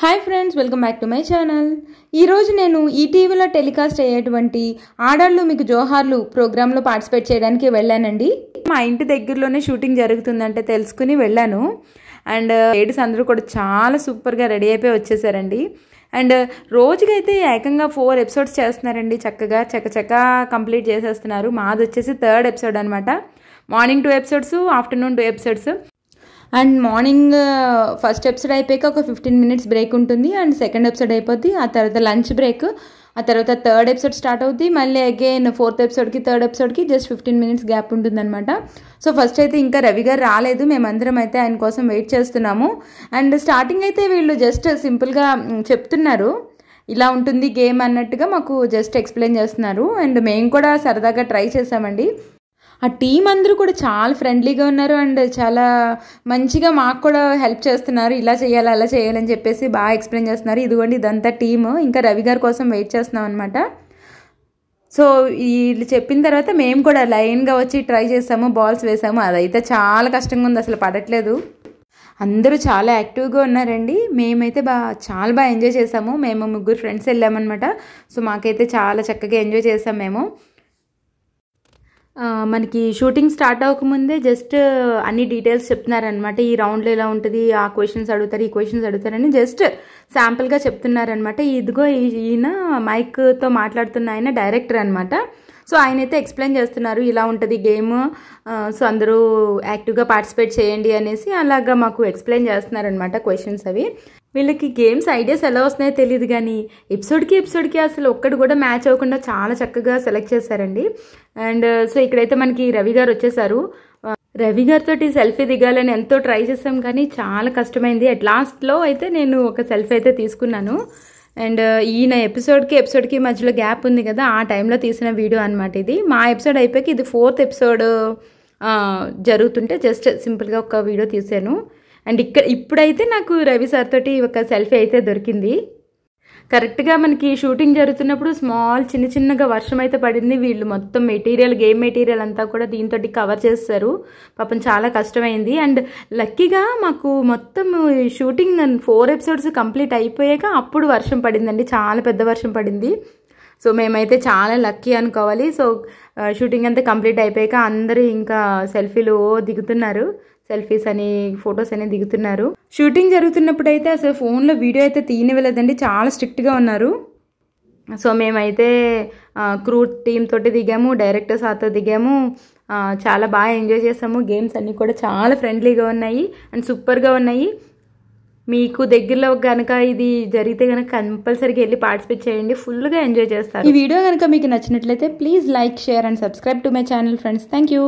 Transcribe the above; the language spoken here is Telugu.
Hi friends, welcome back to my channel. ఈరోజు నేను ఈటీవీలో టెలికాస్ట్ అయ్యేటువంటి ఆడాళ్ళు మీకు జోహార్లు ప్రోగ్రాంలో పార్టిసిపేట్ చేయడానికి వెళ్ళానండి. మా ఇంటి దగ్గరలోనే షూటింగ్ జరుగుతుందంటే తెలుసుకుని వెళ్ళాను. అండ్ లేడీస్ అందరూ కూడా చాలా సూపర్గా రెడీ అయిపోయి వచ్చేసారండి. అండ్ రోజుకైతే ఏకంగా 4 ఎపిసోడ్స్ చేస్తున్నారండి. చక్కగా చక్కచక్క కంప్లీట్ చేసేస్తున్నారు. మాది వచ్చేసి 3rd ఎపిసోడ్ అనమాట. Morning 2 episodes, afternoon 2 episodes. And morning first episode అయిపోయాక ఒక 15 minutes బ్రేక్ ఉంటుంది. అండ్ సెకండ్ ఎపిసోడ్ అయిపోద్ది. ఆ తర్వాత లంచ్ బ్రేక్. ఆ తర్వాత 3rd ఎపిసోడ్ స్టార్ట్ అవుద్ది. మళ్ళీ అగైన్ 4th ఎపిసోడ్కి 3rd ఎపిసోడ్కి జస్ట్ 15 minutes గ్యాప్ ఉంటుందన్నమాట. సో ఫస్ట్ అయితే ఇంకా రవి గారు రాలేదు. మేమందరం అయితే ఆయన కోసం వెయిట్ చేస్తున్నాము. అండ్ స్టార్టింగ్ అయితే వీళ్ళు జస్ట్ సింపుల్గా చెప్తున్నారు, ఇలా ఉంటుంది గేమ్ అన్నట్టుగా మాకు జస్ట్ ఎక్స్ప్లెయిన్ చేస్తున్నారు. అండ్ మేము కూడా సరదాగా ట్రై చేసామండి. ఆ టీం అందరూ కూడా చాలా ఫ్రెండ్లీగా ఉన్నారు. అండ్ చాలా మంచిగా మాకు కూడా హెల్ప్ చేస్తున్నారు. ఇలా చేయాలి అలా చేయాలని చెప్పేసి బాగా ఎక్స్ప్లెయిన్ చేస్తున్నారు. ఇదిగోండి ఇదంతా టీము. ఇంకా రవి గారి కోసం వెయిట్ చేస్తున్నాం అనమాట. సో వీళ్ళు చెప్పిన తర్వాత మేము కూడా లైన్గా వచ్చి ట్రై చేసాము, బాల్స్ వేసాము. అదైతే చాలా కష్టంగా ఉంది, అసలు పడట్లేదు. అందరూ చాలా యాక్టివ్గా ఉన్నారండి. మేమైతే చాలా బాగా ఎంజాయ్ చేసాము. మేము 3 ఫ్రెండ్స్ వెళ్ళామన్నమాట. సో మాకైతే చాలా చక్కగా ఎంజాయ్ చేసాం మేము. మనకి షూటింగ్ స్టార్ట్ అవ్వకముందే జస్ట్ అన్ని డీటెయిల్స్ చెప్తున్నారనమాట. ఈ రౌండ్లో ఇలా ఉంటుంది, ఆ క్వశ్చన్స్ అడుగుతారు, ఈ క్వశ్చన్స్ అడుగుతారని జస్ట్ శాంపుల్గా చెప్తున్నారనమాట. ఇదిగో ఈయన మైక్తో మాట్లాడుతున్న ఆయన డైరెక్టర్ అనమాట. సో ఆయన అయితే ఎక్స్ప్లెయిన్ చేస్తున్నారు, ఇలా ఉంటుంది గేమ్, సో అందరూ యాక్టివ్గా పార్టిసిపేట్ చేయండి అనేసి అలాగా మాకు ఎక్స్ప్లెయిన్ చేస్తున్నారనమాట క్వశ్చన్స్ అవి. వీళ్ళకి గేమ్స్ ఐడియాస్ ఎలా వస్తున్నాయో తెలియదు కానీ ఎపిసోడ్కి అసలు ఒక్కటి కూడా మ్యాచ్ అవ్వకుండా చాలా చక్కగా సెలెక్ట్ చేశారండి. అండ్ సో ఇక్కడైతే మనకి రవి గారు వచ్చేసారు. రవి గారితో సెల్ఫీ దిగాలని ఎంతో ట్రై చేసాం కానీ చాలా కష్టమైంది. అట్ లాస్ట్లో అయితే నేను ఒక సెల్ఫీ అయితే తీసుకున్నాను. అండ్ ఈయన ఎపిసోడ్కి మధ్యలో గ్యాప్ ఉంది కదా, ఆ టైంలో తీసిన వీడియో అనమాట ఇది. మా ఎపిసోడ్ అయిపోయాక ఇది 4th ఎపిసోడ్ జరుగుతుంటే జస్ట్ సింపుల్గా ఒక వీడియో తీసాను. అండ్ ఇప్పుడైతే నాకు రవి సార్ తోటి ఒక సెల్ఫీ అయితే దొరికింది. కరెక్ట్గా మనకి షూటింగ్ జరుగుతున్నప్పుడు చిన్నగా వర్షం అయితే పడింది. వీళ్ళు మొత్తం గేమ్ మెటీరియల్ అంతా కూడా దీంతో కవర్ చేస్తారు. పాపం చాలా కష్టమైంది. అండ్ లక్కీగా మాకు మొత్తం షూటింగ్ 4 ఎపిసోడ్స్ కంప్లీట్ అయిపోయాక అప్పుడు వర్షం పడిందండి, చాలా పెద్ద వర్షం పడింది. సో మేమైతే చాలా లక్కీ అనుకోవాలి. సో షూటింగ్ అంతా కంప్లీట్ అయిపోయాక అందరూ ఇంకా సెల్ఫీలు దిగుతున్నారు, సెల్ఫీస్ అని ఫొటోస్ అని దిగుతున్నారు. షూటింగ్ జరుగుతున్నప్పుడు అయితే అసలు ఫోన్లో వీడియో అయితే తీయనివ్వలేదండి, చాలా స్ట్రిక్ట్గా ఉన్నారు. సో మేమైతే క్రూ టీమ్ తోటి దిగాము, డైరెక్టర్ సార్తో దిగాము. చాలా బాగా ఎంజాయ్ చేసాము. గేమ్స్ అన్నీ కూడా చాలా ఫ్రెండ్లీగా ఉన్నాయి అండ్ సూపర్గా ఉన్నాయి. మీకు దగ్గరలో కనుక ఇది జరిగితే కనుక కంపల్సరీగా వెళ్ళి పార్టిసిపేట్ చేయండి, ఫుల్గా ఎంజాయ్ చేస్తారు. ఈ వీడియో కనుక మీకు నచ్చినట్లయితే please like, share and subscribe to my channel friends. Thank you.